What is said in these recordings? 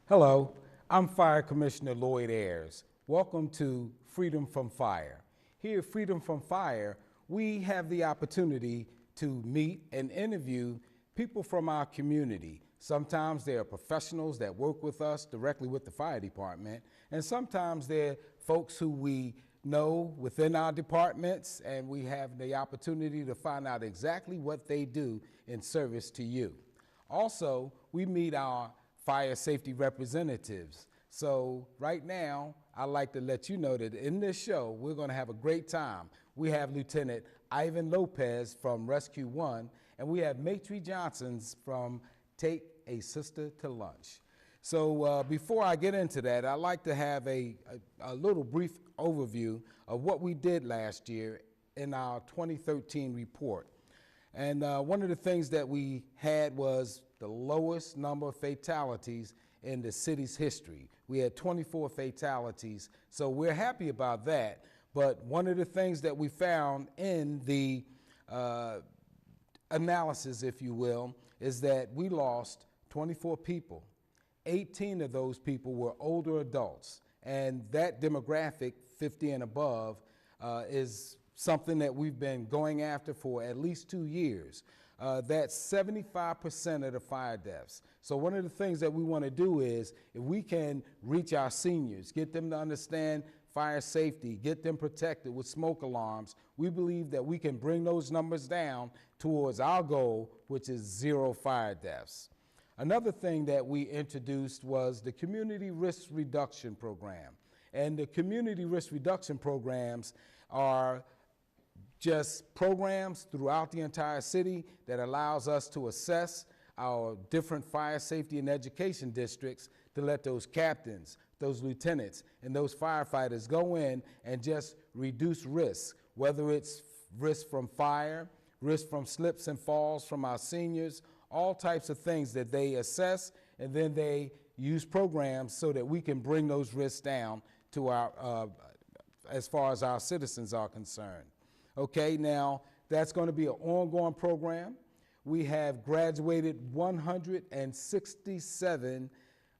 Hello, I'm Fire Commissioner Lloyd Ayers. Welcome to Freedom from Fire. Here at Freedom from Fire, we have the opportunity to meet and interview people from our community. Sometimes they're professionals that work with us directly with the fire department, and sometimes they're folks who we know within our departments, and we have the opportunity to find out exactly what they do in service to you. Also, we meet our fire safety representatives. So right now, I'd like to let you know that in this show, we're going to have a great time. We have Lieutenant Ivan Lopez from Rescue 1, and we have Matri Johnson's from Take a Sister to Lunch. So before I get into that, I'd like to have a little brief overview of what we did last year in our 2013 report. And one of the things that we had was the lowest number of fatalities in the city's history. We had 24 fatalities, so we're happy about that. But one of the things that we found in the analysis, if you will, is that we lost 24 people. 18 of those people were older adults, and that demographic, 50 and above, is something that we've been going after for at least 2 years. That's 75% of the fire deaths. So one of the things that we want to do is, if we can reach our seniors, get them to understand fire safety, get them protected with smoke alarms, we believe that we can bring those numbers down towards our goal, which is 0 fire deaths. Another thing that we introduced was the Community Risk Reduction Program. And the Community Risk Reduction Programs are just programs throughout the entire city that allows us to assess our different fire safety and education districts to let those captains, those lieutenants, and those firefighters go in and just reduce risk, whether it's risk from fire, risk from slips and falls from our seniors, all types of things that they assess, and then they use programs so that we can bring those risks down to our, as far as our citizens are concerned. Okay, now that's going to be an ongoing program. We have graduated 167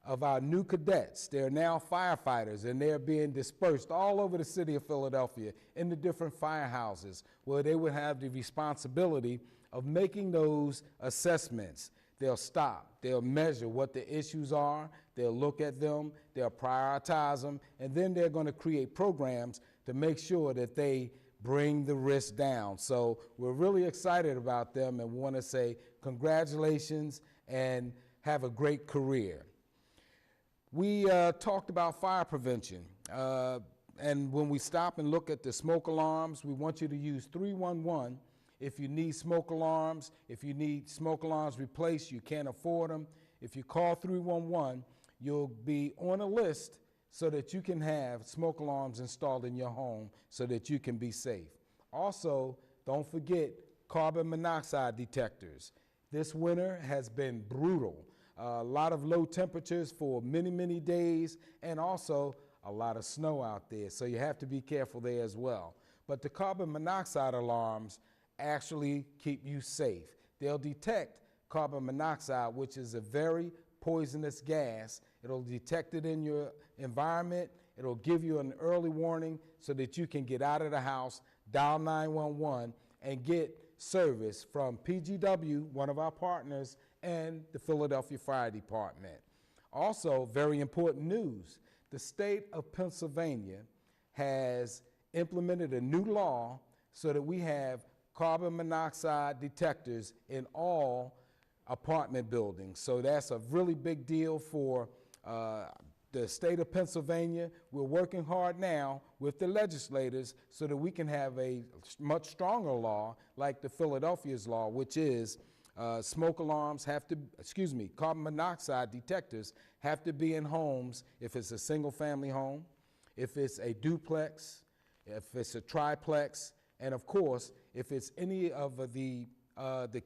of our new cadets. They're now firefighters, and they're being dispersed all over the city of Philadelphia in the different firehouses where they would have the responsibility of making those assessments. They'll stop, they'll measure what the issues are, they'll look at them, they'll prioritize them, and then they're going to create programs to make sure that they bring the risk down. So we're really excited about them and want to say congratulations and have a great career. We talked about fire prevention. And when we stop and look at the smoke alarms, we want you to use 311 if you need smoke alarms. If you need smoke alarms replaced, you can't afford them. If you call 311, you'll be on a list so that you can have smoke alarms installed in your home so that you can be safe. Also, don't forget carbon monoxide detectors. This winter has been brutal. A lot of low temperatures for many, many days, and also a lot of snow out there, so you have to be careful there as well. But the carbon monoxide alarms actually keep you safe. They'll detect carbon monoxide, which is a very poisonous gas. It'll detect it in your environment. It'll give you an early warning so that you can get out of the house, dial 911, and get service from PGW, one of our partners, and the Philadelphia Fire Department. Also, very important news, the state of Pennsylvania has implemented a new law so that we have carbon monoxide detectors in all apartment buildings. So that's a really big deal for the state of Pennsylvania. We're working hard now with the legislators so that we can have a much stronger law like the Philadelphia's law, which is smoke alarms have to, carbon monoxide detectors have to be in homes if it's a single family home, if it's a duplex, if it's a triplex, and of course, if it's any of the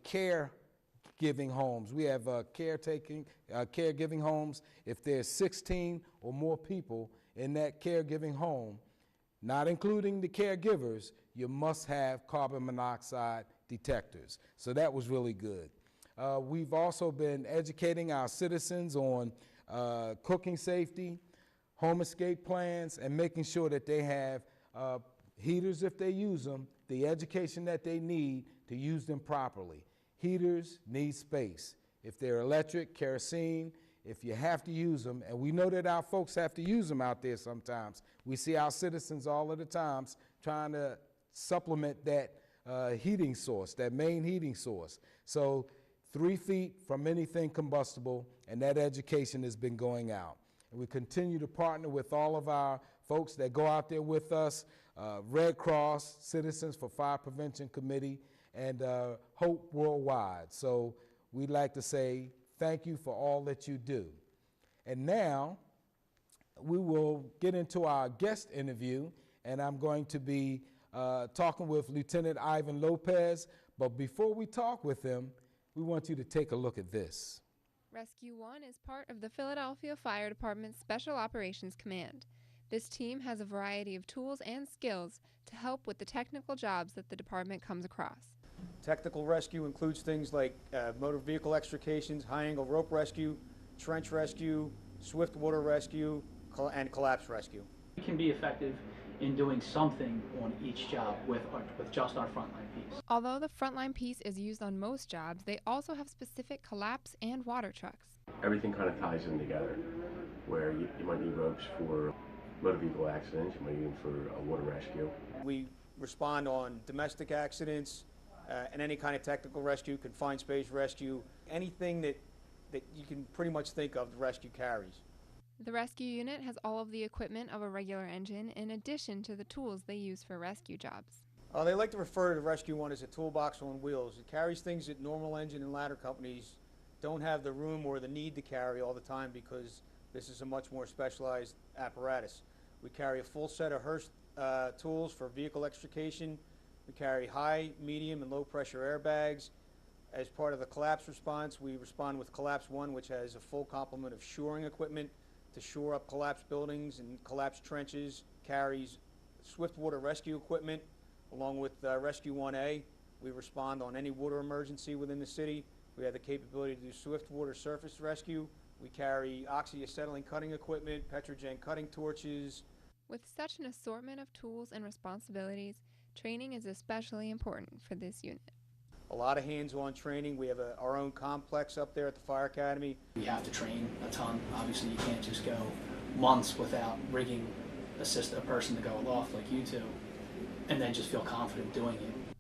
caregiving homes. We have caregiving homes. If there's 16 or more people in that caregiving home, not including the caregivers, you must have carbon monoxide detectors. So that was really good. We've also been educating our citizens on cooking safety, home escape plans, and making sure that they have heaters if they use them, the education that they need to use them properly. Heaters need space. If they're electric, kerosene, if you have to use them, and we know that our folks have to use them out there sometimes. We see our citizens all of the times trying to supplement that heating source, that main heating source. So 3 feet from anything combustible, and that education has been going out. And we continue to partner with all of our folks that go out there with us, Red Cross, Citizens for Fire Prevention Committee, and Hope Worldwide. So we'd like to say thank you for all that you do. And now we will get into our guest interview, and I'm going to be talking with Lieutenant Ivan Lopez. But before we talk with him, we want you to take a look at this. Rescue 1 is part of the Philadelphia Fire Department's Special Operations Command. This team has a variety of tools and skills to help with the technical jobs that the department comes across. Technical rescue includes things like motor vehicle extrications, high-angle rope rescue, trench rescue, swift water rescue, and collapse rescue. We can be effective in doing something on each job with just our frontline piece. Although the frontline piece is used on most jobs, they also have specific collapse and water trucks. Everything kind of ties in together, where you might need ropes for motor vehicle accidents, you might need them for a water rescue. We respond on domestic accidents and any kind of technical rescue, confined space rescue, anything that you can pretty much think of the rescue carries. The rescue unit has all of the equipment of a regular engine in addition to the tools they use for rescue jobs. They like to refer to the Rescue 1 as a toolbox on wheels. It carries things that normal engine and ladder companies don't have the room or the need to carry all the time because this is a much more specialized apparatus. We carry a full set of Hurst tools for vehicle extrication. We carry high, medium, and low pressure airbags. As part of the collapse response, we respond with Collapse 1, which has a full complement of shoring equipment to shore up collapsed buildings and collapsed trenches, carries swift water rescue equipment, along with Rescue 1A. We respond on any water emergency within the city. We have the capability to do swift water surface rescue. We carry oxyacetylene cutting equipment, Petrogen cutting torches. With such an assortment of tools and responsibilities, training is especially important for this unit. A lot of hands-on training. We have our own complex up there at the Fire Academy. We have to train a ton. Obviously, you can't just go months without rigging a person to go aloft like you two, and then just feel confident doing it.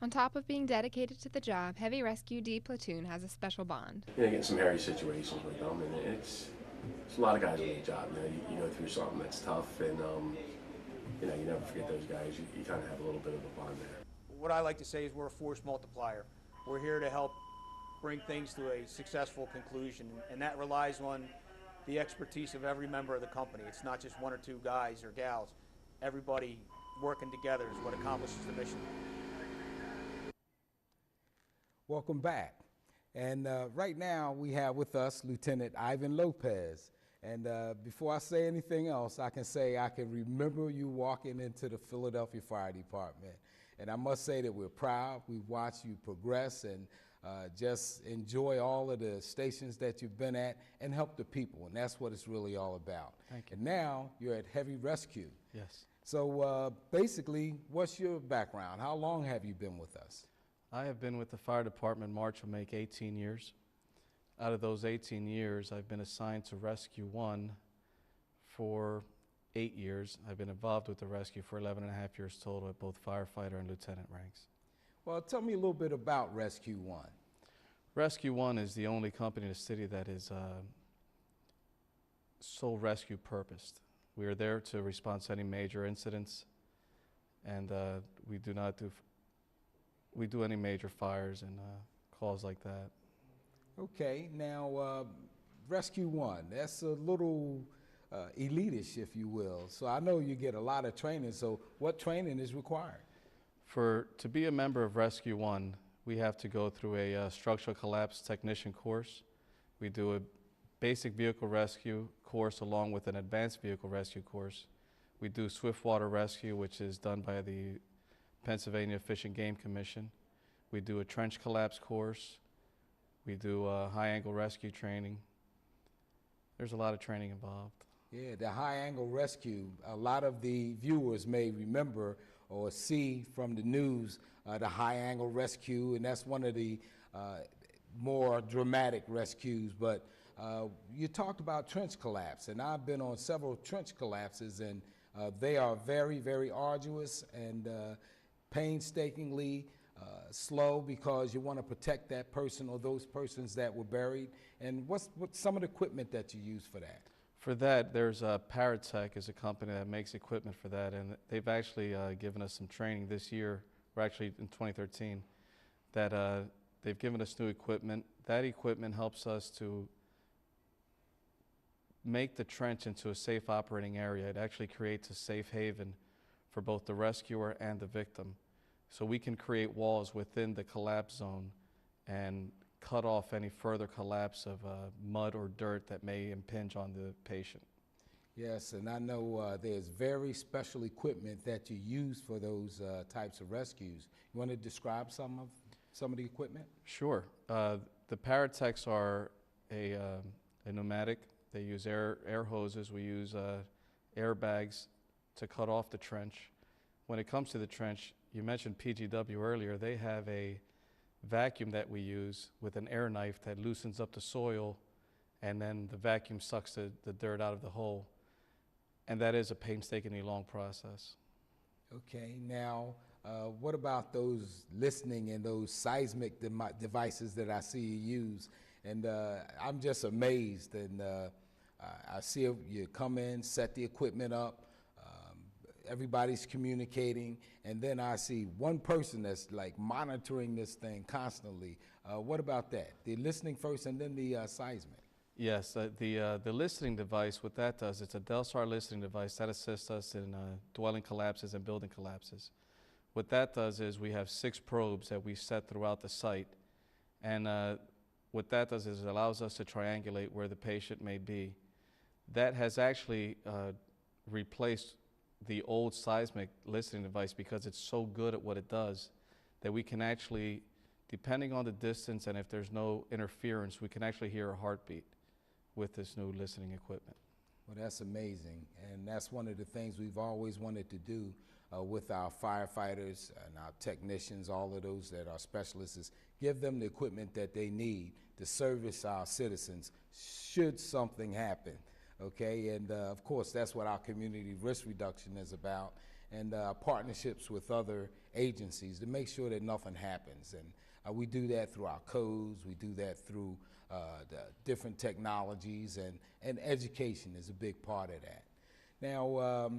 On top of being dedicated to the job, Heavy Rescue D Platoon has a special bond. You get some hairy situations with them, and it's a lot of guys on the job. You go through something that's tough, and you never forget those guys. You kind of have a little bit of a bond there. What I like to say is we're a force multiplier. We're here to help bring things to a successful conclusion, and that relies on the expertise of every member of the company. It's not just one or two guys or gals. Everybody working together is what accomplishes the mission. Welcome back. And right now we have with us Lieutenant Ivan Lopez. And before I say anything else, I can say I can remember you walking into the Philadelphia Fire Department. And I must say that we're proud. We watch you progress and just enjoy all of the stations that you've been at and help the people. And that's what it's really all about. Thank you. And now you're at Heavy Rescue. Yes. So basically, what's your background? How long have you been with us? I have been with the fire department. March will make 18 years. Out of those 18 years, I've been assigned to Rescue 1 for 8 years. I've been involved with the rescue for 11 and a half years total at both firefighter and lieutenant ranks. Well, tell me a little bit about Rescue 1. Rescue 1 is the only company in the city that is sole rescue purposed. We are there to respond to any major incidents, and we do any major fires and calls like that. Okay, now Rescue 1, that's a little elitish, if you will. So I know you get a lot of training, so what training is required? To be a member of Rescue 1, we have to go through a structural collapse technician course. We do a basic vehicle rescue course along with an advanced vehicle rescue course. We do swift water rescue, which is done by the Pennsylvania Fish and Game Commission. We do a trench collapse course. We do high angle rescue training. There's a lot of training involved. Yeah, the high angle rescue, a lot of the viewers may remember or see from the news the high angle rescue, and that's one of the more dramatic rescues. But you talked about trench collapse, and I've been on several trench collapses, and they are very, very arduous and painstakingly slow because you want to protect that person or those persons that were buried. And what's some of the equipment that you use for that? For that, there's Paratech is a company that makes equipment for that, and they've actually given us some training this year, or actually in 2013, that they've given us new equipment. That equipment helps us to make the trench into a safe operating area. It actually creates a safe haven for both the rescuer and the victim. So we can create walls within the collapse zone and cut off any further collapse of mud or dirt that may impinge on the patient. Yes, and I know there's very special equipment that you use for those types of rescues. You want to describe some of the equipment? Sure. The Paratechs are a pneumatic. They use air hoses. We use airbags to cut off the trench. When it comes to the trench, you mentioned PGW earlier. They have a vacuum that we use with an air knife that loosens up the soil, and then the vacuum sucks the dirt out of the hole. And that is a painstakingly long process. Okay, now what about those listening and those seismic devices that I see you use? And I'm just amazed, and I see you come in, set the equipment up, everybody's communicating, and then I see one person that's like monitoring this thing constantly. What about that? The listening first and then the seismic? Yes, the listening device, what that does, it's a Delstar listening device that assists us in dwelling collapses and building collapses. What that does is we have 6 probes that we set throughout the site, and what that does is it allows us to triangulate where the patient may be. That has actually replaced the old seismic listening device because it's so good at what it does that we can actually, depending on the distance and if there's no interference, we can actually hear a heartbeat with this new listening equipment. Well, that's amazing, and that's one of the things we've always wanted to do with our firefighters and our technicians, all of those that are specialists, is give them the equipment that they need to service our citizens should something happen. Okay, and of course that's what our community risk reduction is about, and partnerships with other agencies to make sure that nothing happens. And we do that through our codes, we do that through the different technologies, and education is a big part of that. Now,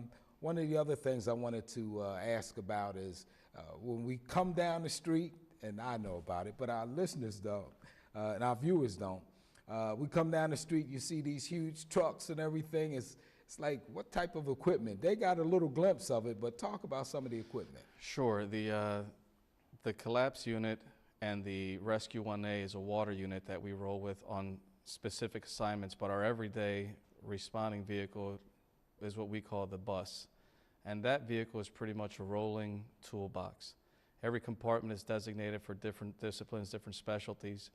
one of the other things I wanted to ask about is when we come down the street, and I know about it, but our listeners don't, and our viewers don't. We come down the street, you see these huge trucks and everything. It's like, what type of equipment? They got a little glimpse of it, but talk about some of the equipment. Sure. The collapse unit and the Rescue 1A is a water unit that we roll with on specific assignments, but our everyday responding vehicle is what we call the bus. And that vehicle is pretty much a rolling toolbox. Every compartment is designated for different disciplines, different specialties.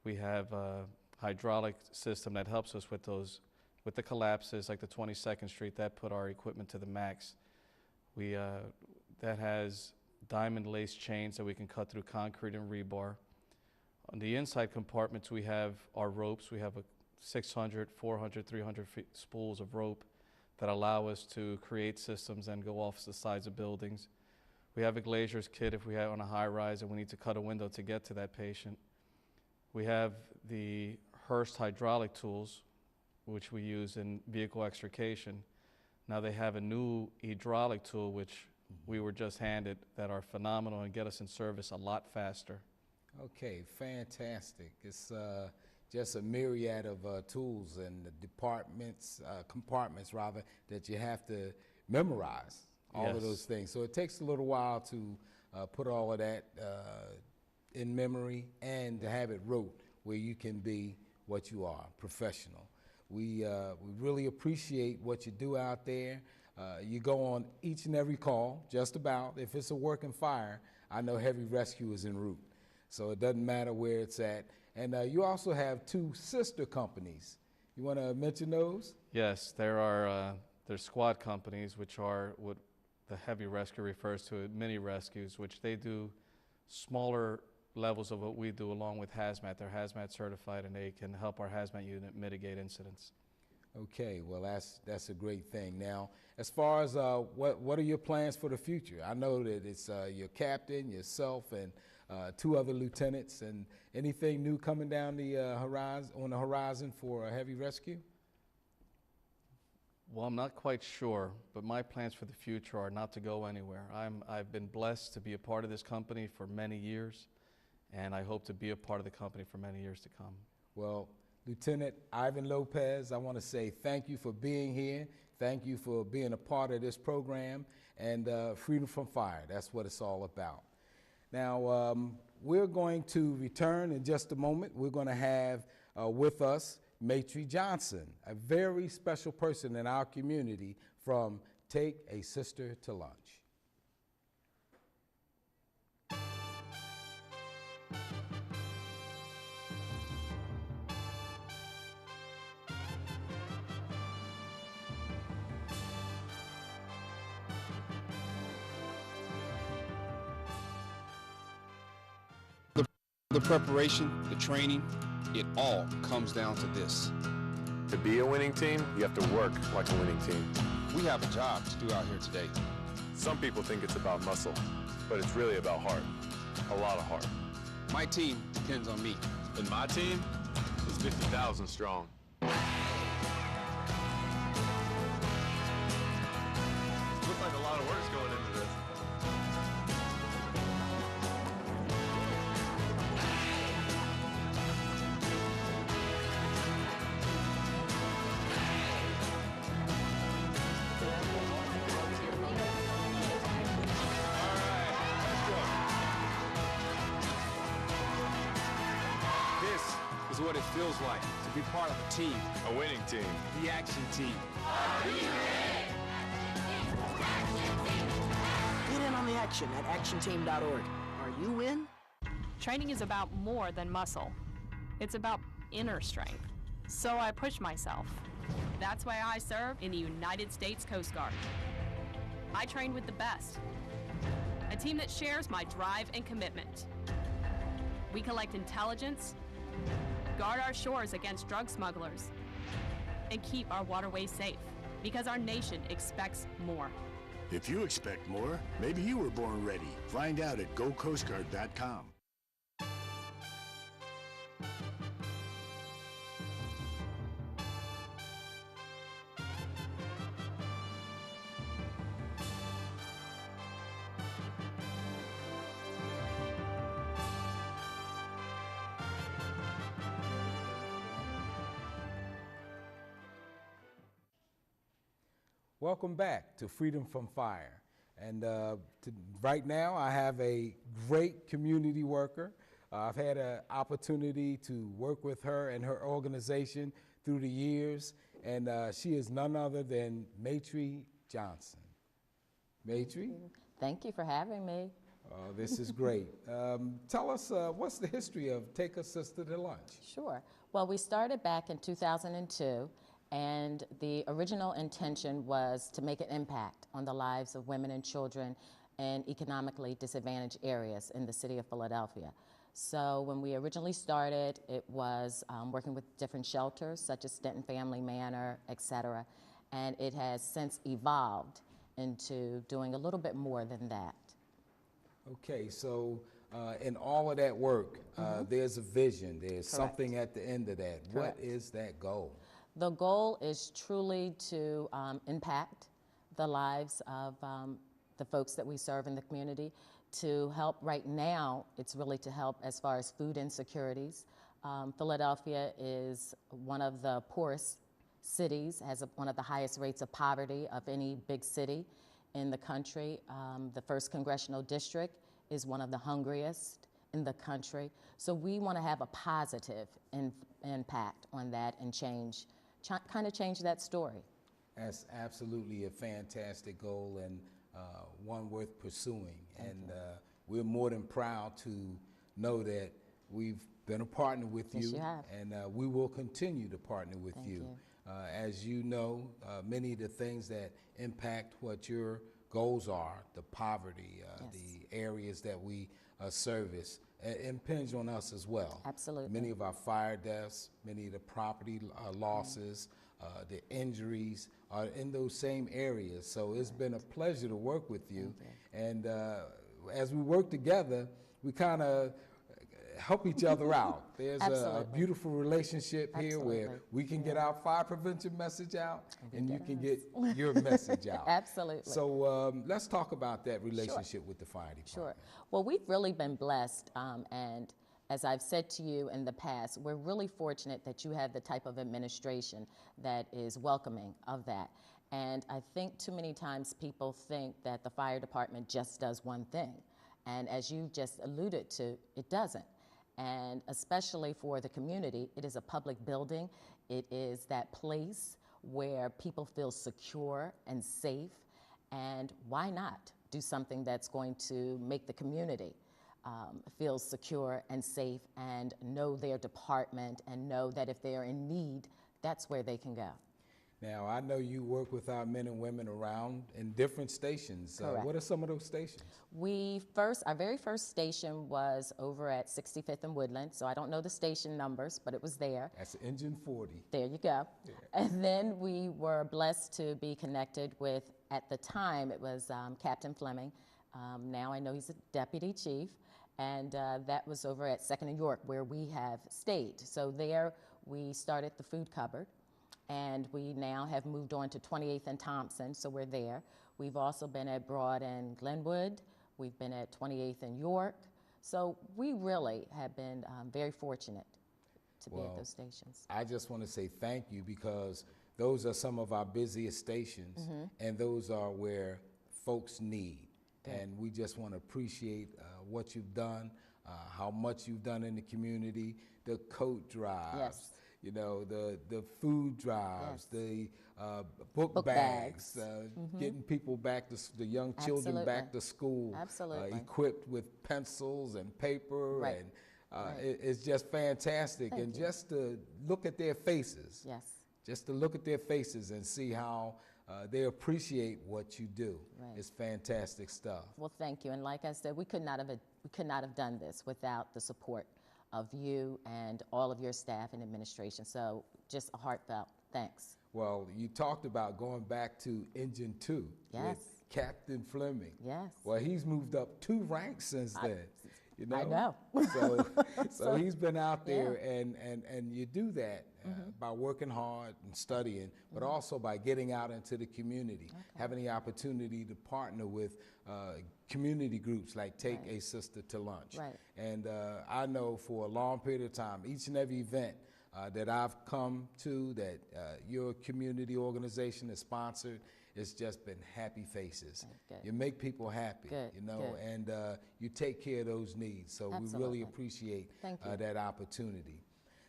We have a hydraulic system that helps us with those, with the collapses, like the 22nd Street, that put our equipment to the max. That has diamond lace chains that we can cut through concrete and rebar. On the inside compartments, we have our ropes. We have a 600, 400, 300 spools of rope that allow us to create systems and go off the sides of buildings. We have a glazier's kit if we have on a high rise and we need to cut a window to get to that patient. We have the Hurst hydraulic tools, which we use in vehicle extrication. Now they have a new hydraulic tool, which we were just handed, that are phenomenal and get us in service a lot faster. Okay, fantastic. It's just a myriad of tools and compartments rather, that you have to memorize all of those things. So it takes a little while to put all of that in memory and to have it wrote where you can be what you are, professional. We really appreciate what you do out there. You go on each and every call, just about. If it's a working fire, I know Heavy Rescue is en route. So it doesn't matter where it's at. And you also have 2 sister companies You want to mention those? Yes, there's squad companies, which are what the Heavy Rescue refers to as mini rescues, which they do smaller levels of what we do along with hazmat. They're hazmat certified and they can help our hazmat unit mitigate incidents. Okay, well, that's a great thing. Now, as far as what are your plans for the future? I know that it's your captain, yourself, and 2 other lieutenants. And anything new coming down the horizon for Heavy Rescue? Well, I'm not quite sure, but my plans for the future are not to go anywhere. I've been blessed to be a part of this company for many years, and I hope to be a part of the company for many years to come. Well, Lieutenant Ivan Lopez, I want to say thank you for being here. Thank you for being a part of this program, and Freedom from Fire, that's what it's all about. Now, we're going to return in just a moment. We're going to have with us Matry Johnson, a very special person in our community from Take a Sister to Lunch. The preparation, the training, it all comes down to this. To be a winning team, you have to work like a winning team. We have a job to do out here today. Some people think it's about muscle, but it's really about heart. A lot of heart. My team depends on me. And my team is 50,000 strong. Looks like a lot of work's going into this. Is what it feels like to be part of a team. A winning team. The action team. Get in on the action at actionteam.org. Are you in? Training is about more than muscle. It's about inner strength. So I push myself. That's why I serve in the United States Coast Guard. I train with the best. A team that shares my drive and commitment. We collect intelligence, guard our shores against drug smugglers, and keep our waterways safe, because our nation expects more. If you expect more, maybe you were born ready. Find out at gocoastguard.com. Welcome back to Freedom from Fire. And right now I have a great community worker. I've had an opportunity to work with her and her organization through the years, and she is none other than Matry Johnson. Matry? Thank you for having me. This is great. Tell us, what's the history of Take a Sister to Lunch? Sure. Well, we started back in 2002. And the original intention was to make an impact on the lives of women and children in economically disadvantaged areas in the city of Philadelphia. So when we originally started, it was working with different shelters such as Stenton Family Manor, et cetera. And it has since evolved into doing a little bit more than that. Okay, so in all of that work, there's a vision, there's something at the end of that. Correct. What is that goal? The goal is truly to impact the lives of the folks that we serve in the community, to help. Right now, it's really to help as far as food insecurities. Philadelphia is one of the poorest cities, has one of the highest rates of poverty of any big city in the country. The 1st Congressional District is one of the hungriest in the country. So we want to have a positive impact on that and kind of change that story. That's absolutely a fantastic goal and one worth pursuing. And we're more than proud to know that we've been a partner with Yes, you, you have. and we will continue to partner with Thank you. you. As you know, many of the things that impact what your goals are, the poverty, Yes. the areas that we service, impinge on us as well. Absolutely. Many of our fire deaths, many of the property losses, the injuries are in those same areas. So it's been a pleasure to work with you. And as we work together, we kind of help each other out. There's a beautiful relationship here where we can get our fire prevention message out and you can get your message out. Absolutely. So let's talk about that relationship with the fire department. Sure. Well, we've really been blessed, and as I've said to you in the past, we're really fortunate that you have the type of administration that is welcoming of that. And I think too many times people think that the fire department just does one thing. And as you just alluded to, it doesn't. And especially for the community, it is a public building. It is that place where people feel secure and safe. And why not do something that's going to make the community feel secure and safe and know their department and know that if they are in need, that's where they can go. Now, I know you work with our men and women around in different stations. Correct. What are some of those stations? Our very first station was over at 65th and Woodland, so I don't know the station numbers, but it was there. That's Engine 40. There you go. Yeah. And then we were blessed to be connected with, at the time, it was Captain Fleming. Now I know he's a deputy chief, and that was over at 2nd and York, where we have stayed. So there we started the food cupboard. And we now have moved on to 28th and Thompson, so we're there. We've also been at Broad and Glenwood. We've been at 28th and York. So we really have been very fortunate to be at those stations. I just want to say thank you, because those are some of our busiest stations, and those are where folks need. And we just want to appreciate what you've done, how much you've done in the community, the coat drives. Yes. You know, the food drives, the book bags, getting people back to, the young children back to school, equipped with pencils and paper, and it's just fantastic. And just to look at their faces, just to look at their faces and see how they appreciate what you do. It's fantastic stuff. Well, thank you. And like I said, we could not have done this without the support of you and all of your staff and administration. So just a heartfelt thanks. Well, you talked about going back to Engine 2 with Captain Fleming. Yes. Well, he's moved up 2 ranks since then. You know? I know. So he's been out there, and you do that by working hard and studying, but also by getting out into the community, having the opportunity to partner with community groups like Take a Sister to Lunch. And I know for a long period of time, each and every event that I've come to that your community organization has sponsored, it's just been happy faces. You make people happy, you know, and you take care of those needs. So we really appreciate that opportunity.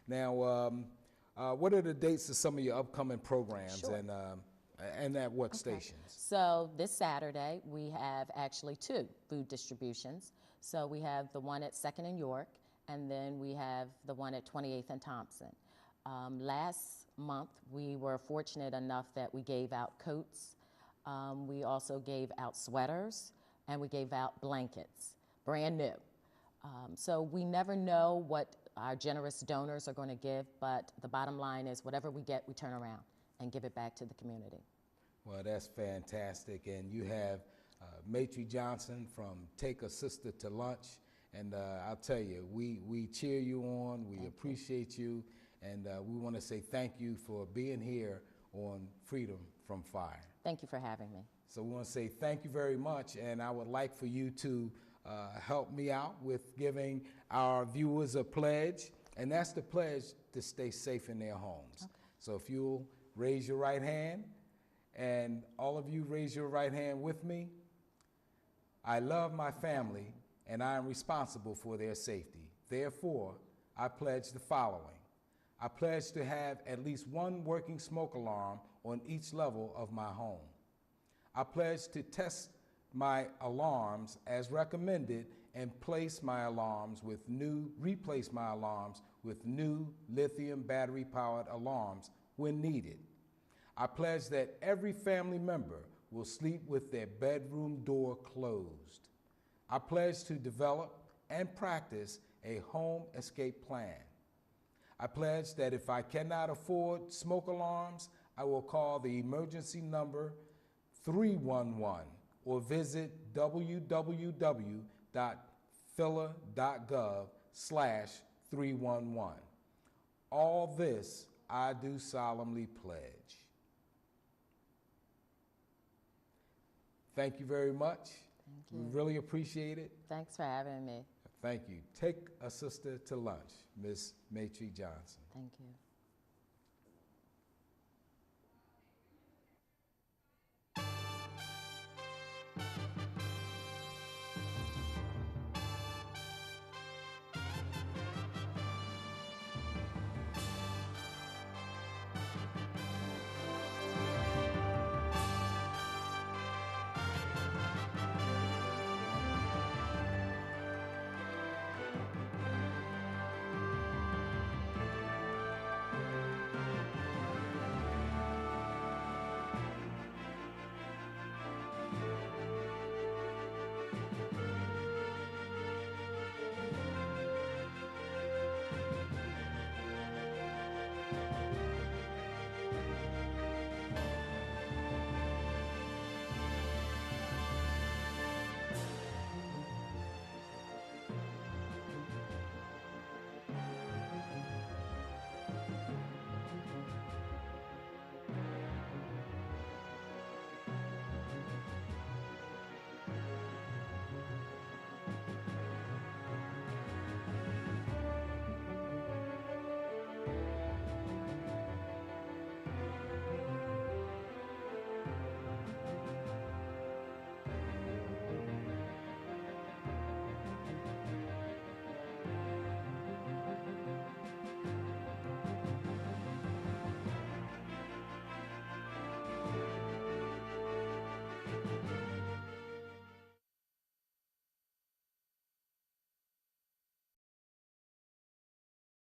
Now, what are the dates of some of your upcoming programs, and at what stations? So this Saturday, we have actually 2 food distributions. So we have the one at 2nd and York, and then we have the one at 28th and Thompson. Last month, we were fortunate enough that we gave out coats. We also gave out sweaters, and we gave out blankets, brand new. So we never know what our generous donors are going to give, but the bottom line is whatever we get, we turn around and give it back to the community. Well, that's fantastic. And you have Matri Johnson from Take a Sister to Lunch. And I'll tell you, we cheer you on, we appreciate you, and we want to say thank you for being here on Freedom from Fire. Thank you for having me. So we want to say thank you very much, and I would like for you to help me out with giving our viewers a pledge, and that's the pledge to stay safe in their homes. So if you'll raise your right hand, and all of you raise your right hand with me. I love my family, and I am responsible for their safety. Therefore, I pledge the following. I pledge to have at least 1 working smoke alarm on each level of my home. I pledge to test my alarms as recommended and replace my alarms with new lithium battery powered alarms when needed. I pledge that every family member will sleep with their bedroom door closed. I pledge to develop and practice a home escape plan. I pledge that if I cannot afford smoke alarms, I will call the emergency number 311 or visit www.phila.gov/311. All this I do solemnly pledge. Thank you very much. Thank you. We really appreciate it. Thanks for having me. Thank you. Take a sister to lunch, Miss Maytree Johnson. Thank you.